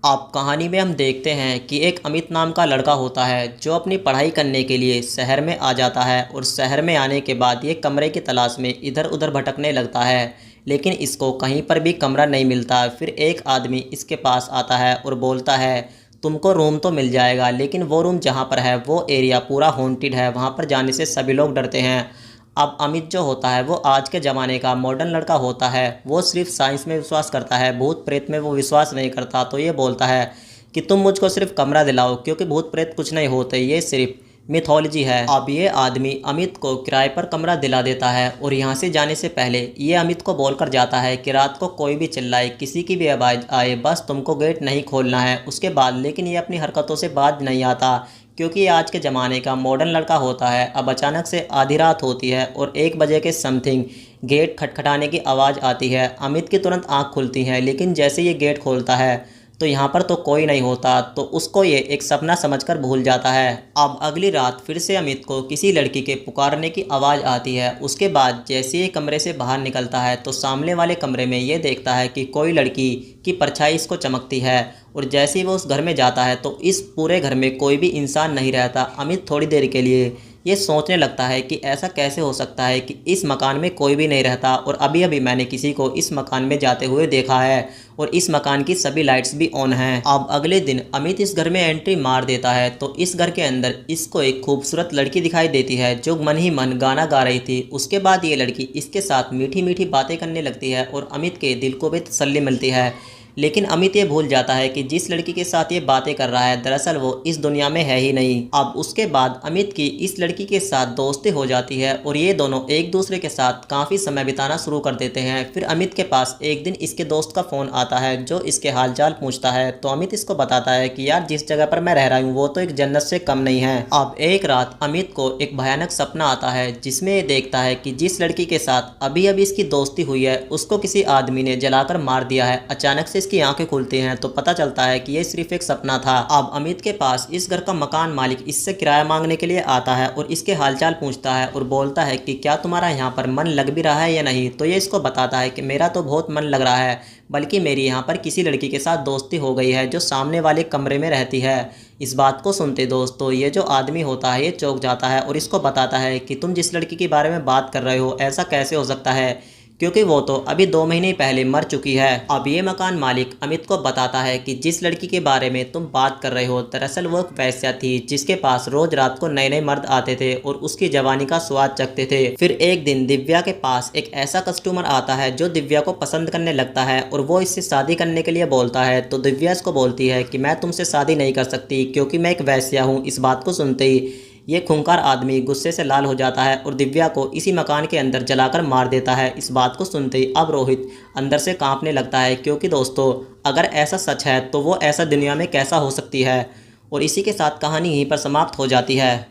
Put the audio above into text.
आप कहानी में हम देखते हैं कि एक अमित नाम का लड़का होता है जो अपनी पढ़ाई करने के लिए शहर में आ जाता है और शहर में आने के बाद ये कमरे की तलाश में इधर उधर भटकने लगता है। लेकिन इसको कहीं पर भी कमरा नहीं मिलता। फिर एक आदमी इसके पास आता है और बोलता है, तुमको रूम तो मिल जाएगा, लेकिन वो रूम जहाँ पर है वो एरिया पूरा हॉन्टेड है, वहाँ पर जाने से सभी लोग डरते हैं। अब अमित जो होता है वो आज के ज़माने का मॉडर्न लड़का होता है। वो सिर्फ साइंस में विश्वास करता है, भूत प्रेत में वो विश्वास नहीं करता। तो ये बोलता है कि तुम मुझको सिर्फ कमरा दिलाओ, क्योंकि भूत प्रेत कुछ नहीं होते, ये सिर्फ मिथोलॉजी है। अब ये आदमी अमित को किराए पर कमरा दिला देता है और यहाँ से जाने से पहले ये अमित को बोलकर जाता है कि रात को कोई भी चिल्लाए, किसी की भी आवाज़ आए, बस तुमको गेट नहीं खोलना है। उसके बाद लेकिन ये अपनी हरकतों से बाज नहीं आता, क्योंकि ये आज के ज़माने का मॉडर्न लड़का होता है। अब अचानक से आधी रात होती है और 1 बजे के समथिंग गेट खटखटाने की आवाज़ आती है। अमित की तुरंत आंख खुलती है, लेकिन जैसे ये गेट खोलता है तो यहाँ पर तो कोई नहीं होता। तो उसको ये एक सपना समझकर भूल जाता है। अब अगली रात फिर से अमित को किसी लड़की के पुकारने की आवाज़ आती है। उसके बाद जैसे ये कमरे से बाहर निकलता है तो सामने वाले कमरे में ये देखता है कि कोई लड़की की परछाई इसको चमकती है। और जैसे ही वो उस घर में जाता है तो इस पूरे घर में कोई भी इंसान नहीं रहता। अमित थोड़ी देर के लिए ये सोचने लगता है कि ऐसा कैसे हो सकता है कि इस मकान में कोई भी नहीं रहता और अभी अभी मैंने किसी को इस मकान में जाते हुए देखा है और इस मकान की सभी लाइट्स भी ऑन हैं। अब अगले दिन अमित इस घर में एंट्री मार देता है तो इस घर के अंदर इसको एक खूबसूरत लड़की दिखाई देती है जो मन ही मन गाना गा रही थी। उसके बाद ये लड़की इसके साथ मीठी मीठी बातें करने लगती है और अमित के दिल को भी तसल्ली मिलती है। लेकिन अमित ये भूल जाता है कि जिस लड़की के साथ ये बातें कर रहा है दरअसल वो इस दुनिया में है ही नहीं। अब उसके बाद अमित की इस लड़की के साथ दोस्ती हो जाती है और ये दोनों एक दूसरे के साथ काफ़ी समय बिताना शुरू कर देते हैं। फिर अमित के पास एक दिन इसके दोस्त का फ़ोन आता है जो इसके हालचाल पूछता है। तो अमित इसको बताता है कि यार जिस जगह पर मैं रह रहा हूँ वो तो एक जन्नत से कम नहीं है। अब एक रात अमित को एक भयानक सपना आता है जिसमें ये देखता है कि जिस लड़की के साथ अभी अभी इसकी दोस्ती हुई है उसको किसी आदमी ने जलाकर मार दिया है। अचानक से इसकी आंखें खुलती हैं तो पता चलता है कि ये सिर्फ एक सपना था। अब अमित के पास इस घर का मकान मालिक इससे किराया मांगने के लिए आता है और इसके हालचाल पूछता है और बोलता है कि क्या तुम्हारा यहाँ पर मन लग भी रहा है या नहीं। तो ये इसको बताता है कि मेरा तो बहुत मन लग रहा है, बल्कि मेरी यहाँ पर किसी लड़की के साथ दोस्ती हो गई है जो सामने वाले कमरे में रहती है। इस बात को सुनते दोस्तों ये जो आदमी होता है ये चौंक जाता है और इसको बताता है कि तुम जिस लड़की के बारे में बात कर रहे हो ऐसा कैसे हो सकता है, क्योंकि वो तो अभी 2 महीने पहले मर चुकी है। अब ये मकान मालिक अमित को बताता है कि जिस लड़की के बारे में तुम बात कर रहे हो दरअसल वो एक वेश्या थी जिसके पास रोज रात को नए नए मर्द आते थे और उसकी जवानी का स्वाद चखते थे। फिर एक दिन दिव्या के पास एक ऐसा कस्टमर आता है जो दिव्या को पसंद करने लगता है और वो इससे शादी करने के लिए बोलता है। तो दिव्या इसको बोलती है कि मैं तुमसे शादी नहीं कर सकती क्योंकि मैं एक वेश्या हूँ। इस बात को सुनते ही ये खूंखार आदमी गुस्से से लाल हो जाता है और दिव्या को इसी मकान के अंदर जलाकर मार देता है। इस बात को सुनते ही अब रोहित अंदर से कांपने लगता है, क्योंकि दोस्तों अगर ऐसा सच है तो वो ऐसा दुनिया में कैसा हो सकती है। और इसी के साथ कहानी यहीं पर समाप्त हो जाती है।